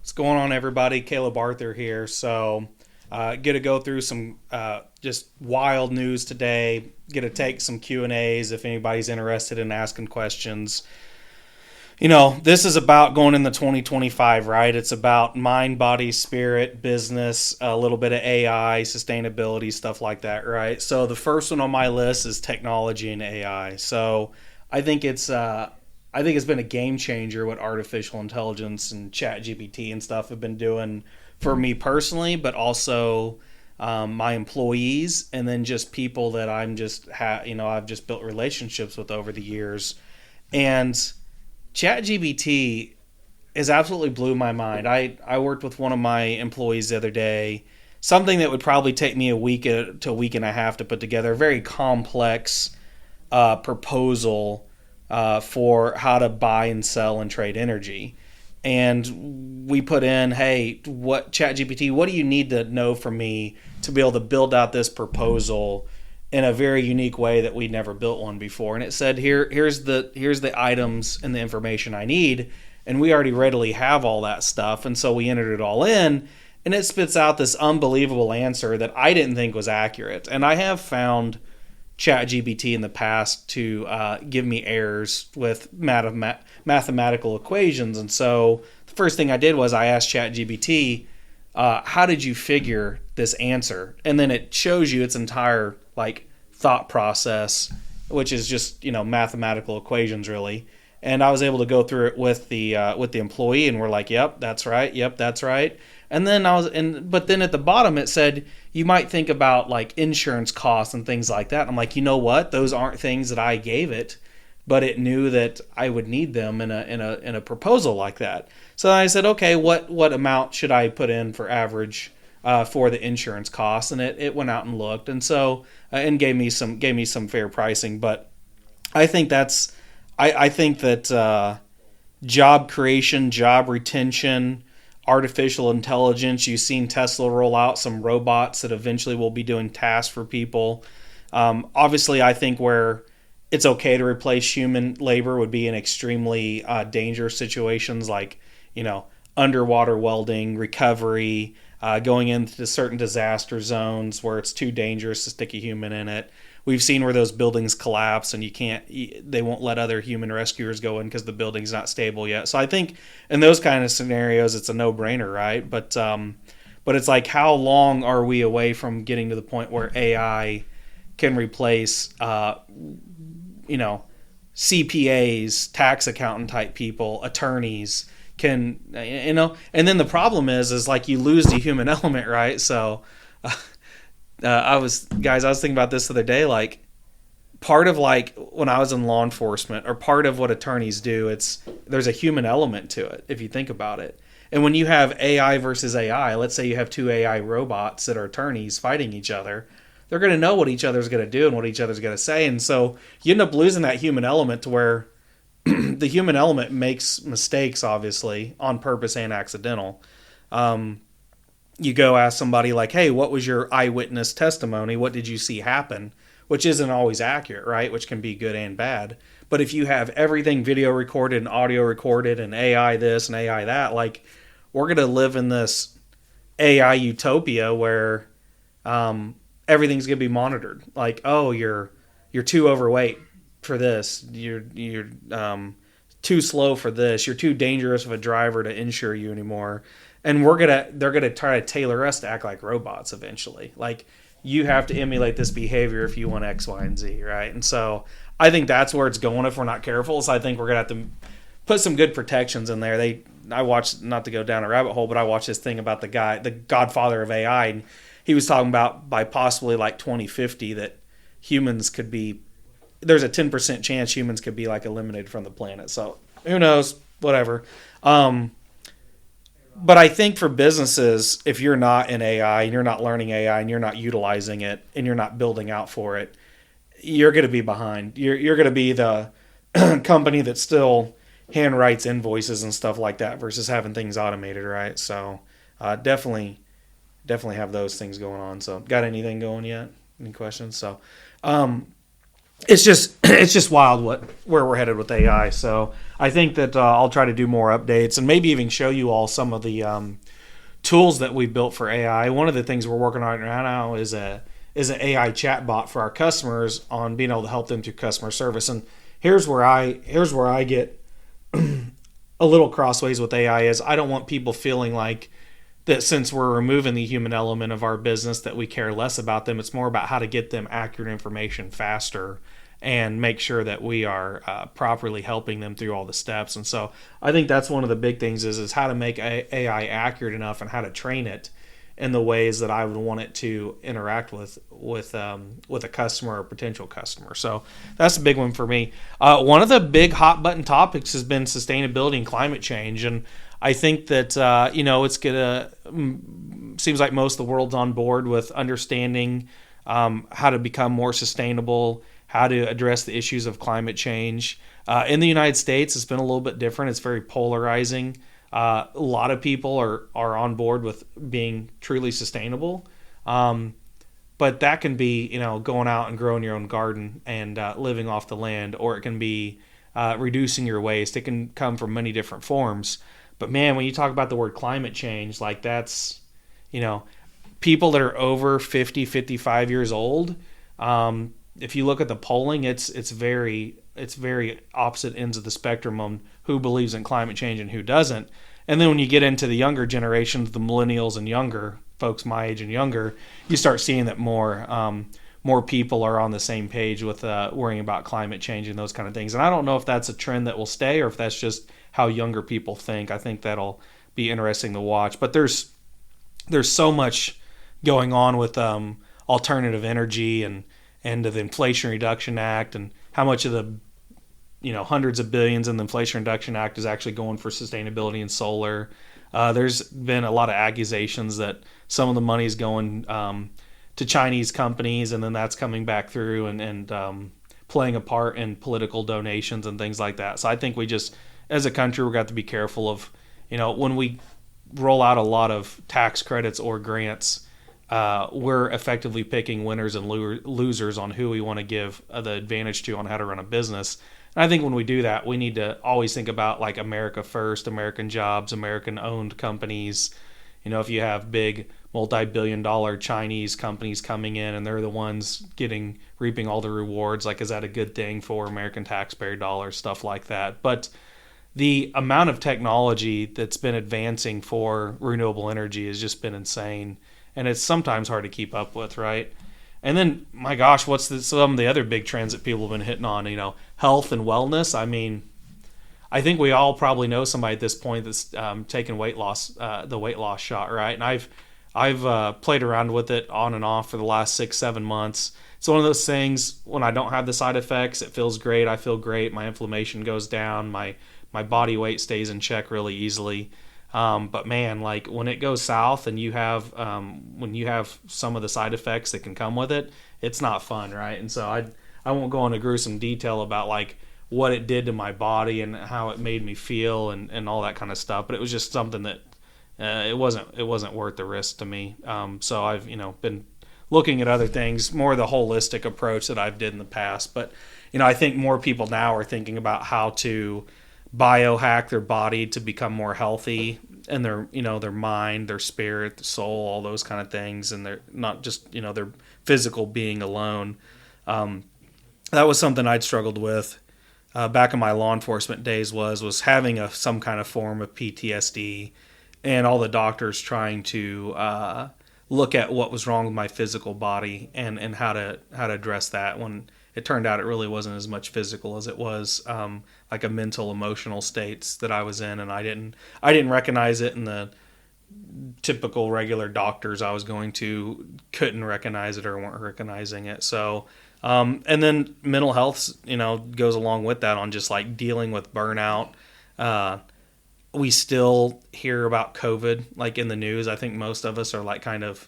What's going on, everybody? Caleb Arthur here. Get to go through some just wild news today. Get to take some Q&As if anybody's interested in asking questions. This is about going into 2025, right? It's about mind, body, spirit, business, a little bit of AI, sustainability, stuff like that, right? So the first one on my list is technology and AI. I think it's uh, I think it's been a game changer what artificial intelligence and chat GPT and stuff have been doing for me personally, but also my employees, and then just people that I've just built relationships with over the years. And ChatGPT has absolutely blew my mind. I worked with one of my employees the other day, something that would probably take me a week to a week and a half to put together, a very complex proposal for how to buy and sell and trade energy. And we put in, hey, ChatGPT, what do you need to know from me to be able to build out this proposal in a very unique way that we'd never built one before? And it said, here's the items and the information I need, and we already readily have all that stuff. And so we entered it all in, and it spits out this unbelievable answer that I didn't think was accurate. And I have found ChatGPT in the past to give me errors with mathematical equations. And so the first thing I did was I asked ChatGPT, how did you figure this answer? And then it shows you its entire thought process, which is just mathematical equations really. And I was able to go through it with the employee, and we're like, yep, that's right. Yep, that's right. And then but then at the bottom it said you might think about insurance costs and things like that. I'm like, you know what? Those aren't things that I gave it, but it knew that I would need them in a proposal like that. So I said, okay, what amount should I put in for average for the insurance costs? And it went out and looked, and so and gave me some fair pricing. But I think I think that job creation, job retention, artificial intelligence. You've seen Tesla roll out some robots that eventually will be doing tasks for people. Obviously, I think where it's okay to replace human labor would be in extremely dangerous situations like, underwater welding, recovery, going into certain disaster zones where it's too dangerous to stick a human in it. We've seen where those buildings collapse and they won't let other human rescuers go in because the building's not stable yet. So I think in those kind of scenarios, it's a no-brainer, right? But it's like, how long are we away from getting to the point where AI can replace, CPAs, tax accountant type people, attorneys, and then the problem is like you lose the human element, right? So I was thinking about this the other day, like part of when I was in law enforcement, or part of what attorneys do, there's a human element to it if you think about it. And when you have AI versus AI, let's say you have two AI robots that are attorneys fighting each other, they're going to know what each other's going to do and what each other's going to say. And so you end up losing that human element to where the human element makes mistakes, obviously, on purpose and accidental. You go ask somebody like, hey, what was your eyewitness testimony? What did you see happen? Which isn't always accurate, right? Which can be good and bad. But if you have everything video recorded and audio recorded and AI this and AI that, we're going to live in this AI utopia where everything's going to be monitored. Like, oh, you're too overweight for this. You're too slow for this. You're too dangerous of a driver to insure you anymore. And they're gonna try to tailor us to act like robots eventually. Like, you have to emulate this behavior if you want X, Y, and Z, right? And so I think that's where it's going if we're not careful. So I think we're gonna have to put some good protections in there. I watched, not to go down a rabbit hole, but I watched this thing about the godfather of AI, and he was talking about by possibly 2050 that humans could be. There's a 10% chance humans could be eliminated from the planet. So who knows? Whatever. But I think for businesses, if you're not in AI and you're not learning AI and you're not utilizing it and you're not building out for it, you're going to be behind. You're going to be the company that still handwrites invoices and stuff like that versus having things automated, right? So definitely have those things going on. So got anything going yet? Any questions? So it's just wild where we're headed with AI. So I think that I'll try to do more updates and maybe even show you all some of the tools that we built for AI. One of the things we're working on right now is an AI chatbot for our customers on being able to help them through customer service. And here's where I get a little crossways with AI is I don't want people feeling like that since we're removing the human element of our business that we care less about them. It's more about how to get them accurate information faster and make sure that we are properly helping them through all the steps. And so I think that's one of the big things is how to make AI accurate enough and how to train it in the ways that I would want it to interact with a customer or potential customer. So that's a big one for me. One of the big hot button topics has been sustainability and climate change, and I think that it's gonna seems like most of the world's on board with understanding how to become more sustainable, how to address the issues of climate change. In the United States, it's been a little bit different. It's very polarizing. A lot of people are on board with being truly sustainable, but that can be going out and growing your own garden and living off the land, or it can be reducing your waste. It can come from many different forms. But man, when you talk about the word climate change, like that's, people that are over 50, 55 years old, if you look at the polling, it's very opposite ends of the spectrum on who believes in climate change and who doesn't. And then when you get into the younger generations, the millennials and younger folks my age and younger, you start seeing that more people are on the same page with worrying about climate change and those kind of things. And I don't know if that's a trend that will stay or if that's just how younger people think. I think that'll be interesting to watch. But there's so much going on with alternative energy and the Inflation Reduction Act and how much of the hundreds of billions in the Inflation Reduction Act is actually going for sustainability and solar. There's been a lot of accusations that some of the money is going to Chinese companies, and then that's coming back through and playing a part in political donations and things like that. So I think we just, as a country, we've got to be careful of, when we roll out a lot of tax credits or grants, we're effectively picking winners and losers on who we want to give the advantage to on how to run a business. And I think when we do that, we need to always think about like America first, American jobs, American-owned companies. If you have big multi-billion-dollar Chinese companies coming in and they're the ones reaping all the rewards, like is that a good thing for American taxpayer dollars, stuff like that. But the amount of technology that's been advancing for renewable energy has just been insane, and it's sometimes hard to keep up with, right? And then, my gosh, what's some of the other big trends that people have been hitting on? Health and wellness. I mean, I think we all probably know somebody at this point that's taken the weight loss shot, right? And I've played around with it on and off for the last 6-7 months. It's one of those things, when I don't have the side effects, it feels great. I feel great. My inflammation goes down. My body weight stays in check really easily. But man, like when it goes south and when you have some of the side effects that can come with it, it's not fun, right? And so I won't go into gruesome detail about like what it did to my body and how it made me feel and all that kind of stuff. But it was just something that it wasn't worth the risk to me. So I've been looking at other things, more the holistic approach that I've did in the past. But I think more people now are thinking about how to biohack their body to become more healthy, and their mind, their spirit, their soul, all those kind of things, and they're not just their physical being alone. That was something I'd struggled with back in my law enforcement days was having some kind of form of PTSD, and all the doctors trying to look at what was wrong with my physical body and how to address that, when it turned out it really wasn't as much physical as it was like a mental, emotional states that I was in, and I didn't recognize it, and the typical regular doctors I was going to couldn't recognize it or weren't recognizing it. So and then mental health goes along with that, on just like dealing with burnout. We still hear about COVID like in the news. I think most of us are like kind of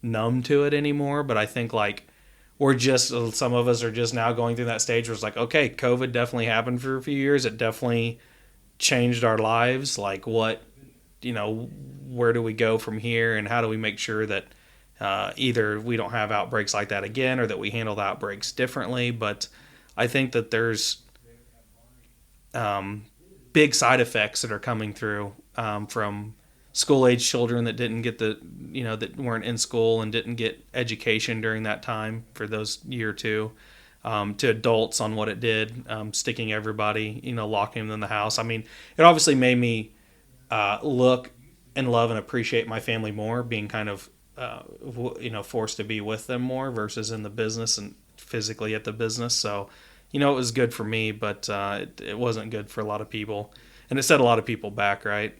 numb to it anymore, but I think like some of us are just now going through that stage where it's like, okay, COVID definitely happened for a few years. It definitely changed our lives. Like what, where do we go from here, and how do we make sure that either we don't have outbreaks like that again, or that we handle the outbreaks differently? But I think that there's big side effects that are coming through from school age children that didn't get that weren't in school and didn't get education during that time for those year or two, to adults on what it did, sticking everybody, locking them in the house. I mean, it obviously made me look and love and appreciate my family more, being kind of forced to be with them more versus in the business and physically at the business. So, it was good for me, but it wasn't good for a lot of people, and it set a lot of people back, right?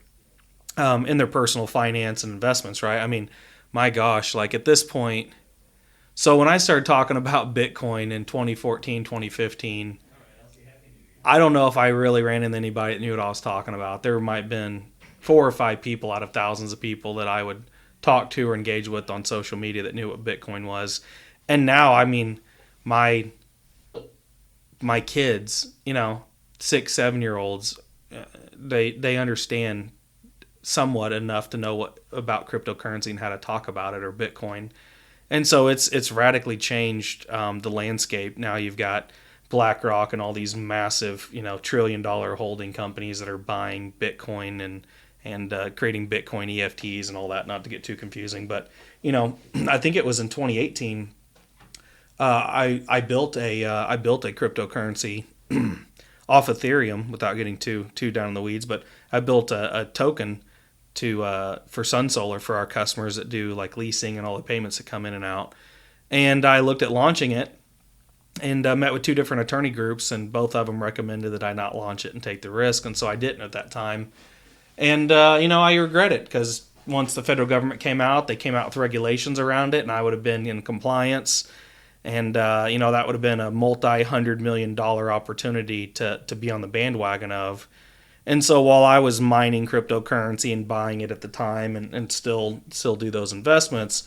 In their personal finance and investments, right? I mean, my gosh, like at this point, so when I started talking about Bitcoin in 2014, 2015, I don't know if I really ran into anybody that knew what I was talking about. There might have been 4 or 5 people out of thousands of people that I would talk to or engage with on social media that knew what Bitcoin was. And now, I mean, my kids, 6, 7-year-olds, they understand somewhat enough to know what about cryptocurrency and how to talk about it, or Bitcoin. And so it's radically changed the landscape. Now you've got BlackRock and all these massive, $1 trillion holding companies that are buying Bitcoin and creating Bitcoin EFTs and all that. Not to get too confusing, but I think it was in 2018. I built a cryptocurrency off Ethereum without getting too down in the weeds, but I built a token for Sun Solar for our customers that do like leasing and all the payments that come in and out. And I looked at launching it and met with 2 different attorney groups, and both of them recommended that I not launch it and take the risk. And so I didn't at that time. And, I regret it, because once the federal government came out, they came out with regulations around it, and I would have been in compliance. And, that would have been a multi-$100 million opportunity to be on the bandwagon of. And so while I was mining cryptocurrency and buying it at the time and still do those investments,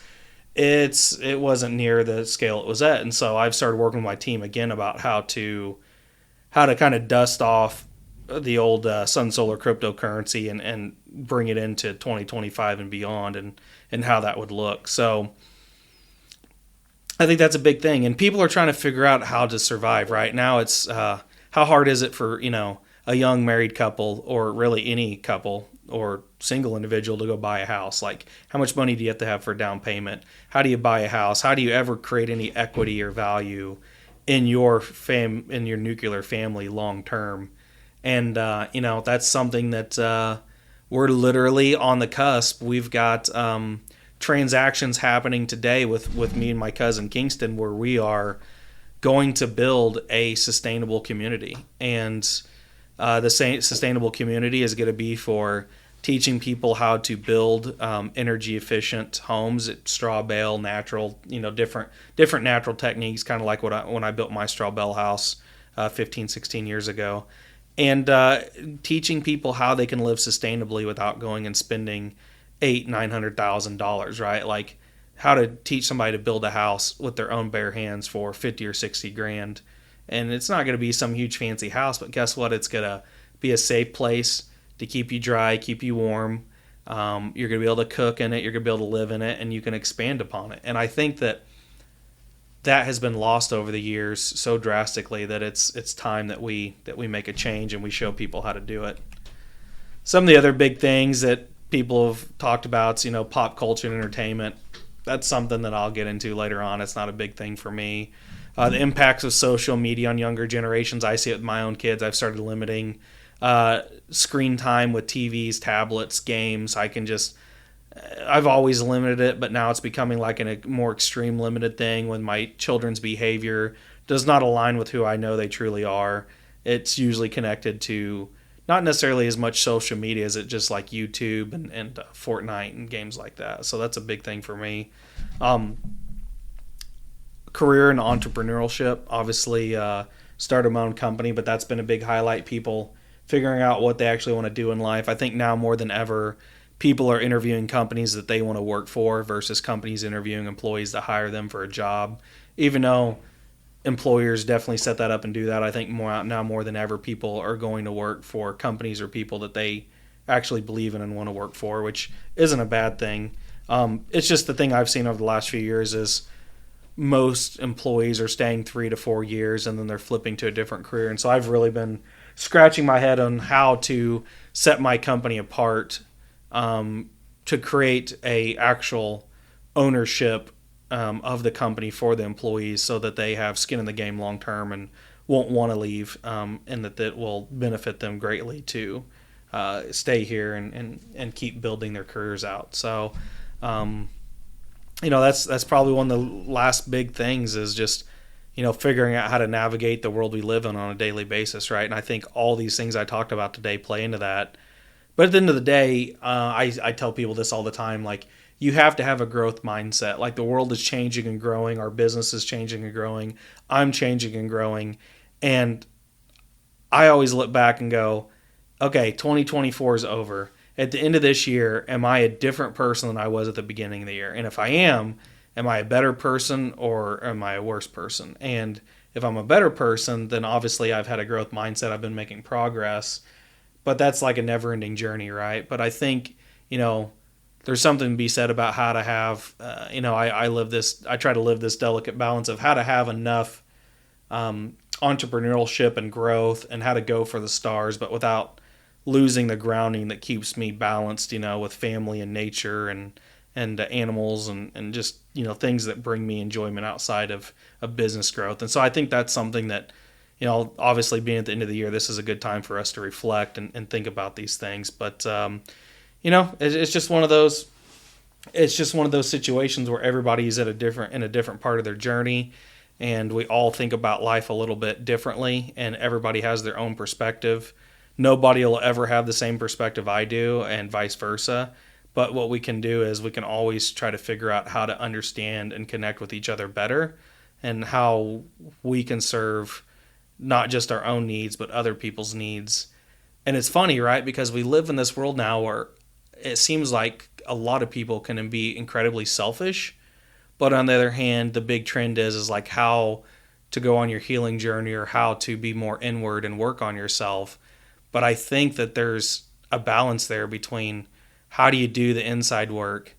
it wasn't near the scale it was at. And so I've started working with my team again about how to kind of dust off the old Sun Solar cryptocurrency and bring it into 2025 and beyond, and how that would look. So I think that's a big thing. And people are trying to figure out how to survive right now. It's how hard is it for, a young married couple, or really any couple or single individual, to go buy a house? Like, how much money do you have to have for a down payment? How do you buy a house? How do you ever create any equity or value in your nuclear family long term? And that's something that we're literally on the cusp. We've got transactions happening today with me and my cousin Kingston, where we are going to build a sustainable community. And the sustainable community is going to be for teaching people how to build energy efficient homes, straw bale, natural, different natural techniques, kind of like when I built my straw bale house 15, 16 years ago. And teaching people how they can live sustainably without going and spending $800,000-$900,000, right? Like, how to teach somebody to build a house with their own bare hands for 50 or 60 grand. And it's not going to be some huge fancy house, but guess what? It's going to be a safe place to keep you dry, keep you warm. You're going to be able to cook in it. You're going to be able to live in it, and you can expand upon it. And I think that has been lost over the years so drastically that it's time that we make a change and we show people how to do it. Some of the other big things that people have talked about, pop culture and entertainment. That's something that I'll get into later on. It's not a big thing for me. The impacts of social media on younger generations, I see it with my own kids. I've started limiting screen time with TVs, tablets, games. I've always limited it, but now it's becoming like a more extreme limited thing when my children's behavior does not align with who I know they truly are. It's usually connected to not necessarily as much social media as it just like YouTube and Fortnite and games like that. So that's a big thing for me. Career and entrepreneurship, obviously started my own company, but that's been a big highlight. People figuring out what they actually want to do in life. I think now more than ever, people are interviewing companies that they want to work for versus companies interviewing employees to hire them for a job. Even though employers definitely set that up and do that, I think more than ever, people are going to work for companies or people that they actually believe in and want to work for, which isn't a bad thing. It's just the thing I've seen over the last few years is most employees are staying 3 to 4 years and then they're flipping to a different career. And so I've really been scratching my head on how to set my company apart, to create a actual ownership of the company for the employees, so that they have skin in the game long term and won't want to leave, and that will benefit them greatly to stay here and keep building their careers out. So, that's probably one of the last big things, is just figuring out how to navigate the world we live in on a daily basis, right? And I think all these things I talked about today play into that. But at the end of the day, I tell people this all the time, like, you have to have a growth mindset. Like, the world is changing and growing. Our business is changing and growing. I'm changing and growing. And I always look back and go, okay, 2024 is over. At the end of this year, am I a different person than I was at the beginning of the year? And if I am I a better person or am I a worse person? And if I'm a better person, then obviously I've had a growth mindset. I've been making progress. But that's like a never-ending journey, right? But I think, there's something to be said about how to have, I try to live this delicate balance of how to have enough entrepreneurship and growth, and how to go for the stars, but without losing the grounding that keeps me balanced, with family and nature and animals and just, things that bring me enjoyment outside of business growth. And so I think that's something that, obviously being at the end of the year, this is a good time for us to reflect and think about these things. But, it's just one of those situations where everybody's in a different part of their journey, and we all think about life a little bit differently, and everybody has their own perspective. Nobody will ever have the same perspective I do, and vice versa. But what we can do is we can always try to figure out how to understand and connect with each other better, and how we can serve not just our own needs, but other people's needs. And it's funny, right? Because we live in this world now where it seems like a lot of people can be incredibly selfish. But on the other hand, the big trend is like how to go on your healing journey, or how to be more inward and work on yourself. But I think that there's a balance there between how do you do the inside work,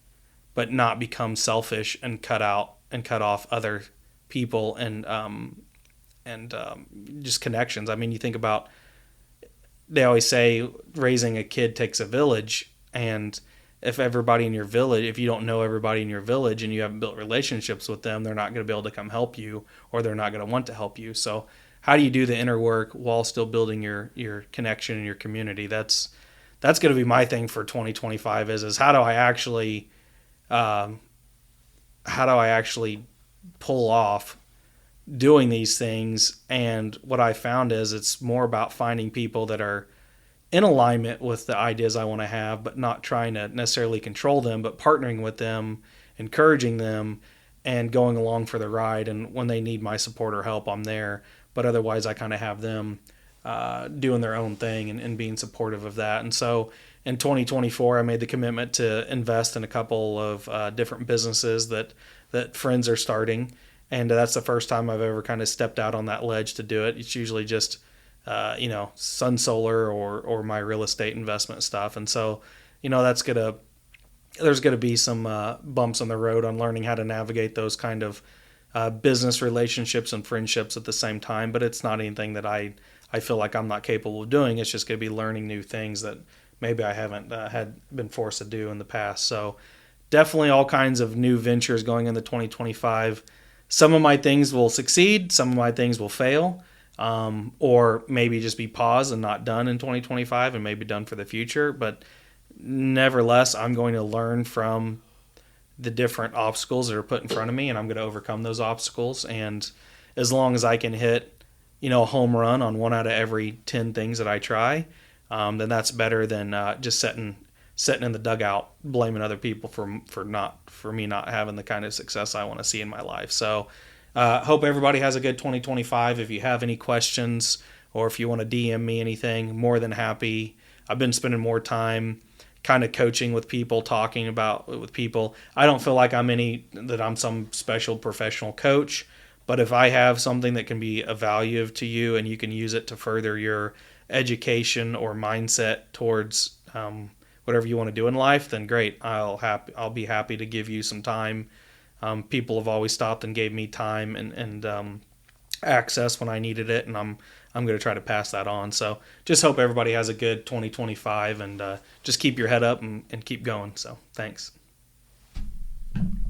but not become selfish and cut off other people and just connections. I mean, you think about, they always say raising a kid takes a village, and if you don't know everybody in your village and you haven't built relationships with them, they're not going to be able to come help you, or they're not going to want to help you. So how do you do the inner work while still building your connection in your community? That's going to be my thing for 2025 is how do I actually pull off doing these things. And what I found is it's more about finding people that are in alignment with the ideas I want to have, but not trying to necessarily control them, but partnering with them, encouraging them, and going along for the ride. And when they need my support or help, I'm there. But otherwise, I kind of have them doing their own thing and being supportive of that. And so in 2024, I made the commitment to invest in a couple of different businesses that friends are starting. And that's the first time I've ever kind of stepped out on that ledge to do it. It's usually just sun solar or my real estate investment stuff. And so, there's gonna be some bumps on the road on learning how to navigate those kind of business relationships and friendships at the same time. But it's not anything that I feel like I'm not capable of doing. It's just gonna be learning new things that maybe I haven't had been forced to do in the past. So definitely all kinds of new ventures going into 2025. Some of my things will succeed. Some of my things will fail. Or maybe just be paused and not done in 2025 and maybe done for the future. But nevertheless, I'm going to learn from the different obstacles that are put in front of me, and I'm going to overcome those obstacles. And as long as I can hit, a home run on 1 out of every 10 things that I try, then that's better than just sitting in the dugout blaming other people for me not having the kind of success I want to see in my life. So hope everybody has a good 2025. If you have any questions, or if you want to DM me anything, more than happy. I've been spending more time kind of coaching with people, talking about with people. I don't feel like I'm some special professional coach, but if I have something that can be of value to you and you can use it to further your education or mindset towards whatever you want to do in life, then great. I'll be happy to give you some time People have always stopped and gave me time and access when I needed it, and I'm going to try to pass that on. So just hope everybody has a good 2025, and just keep your head up and keep going. So thanks.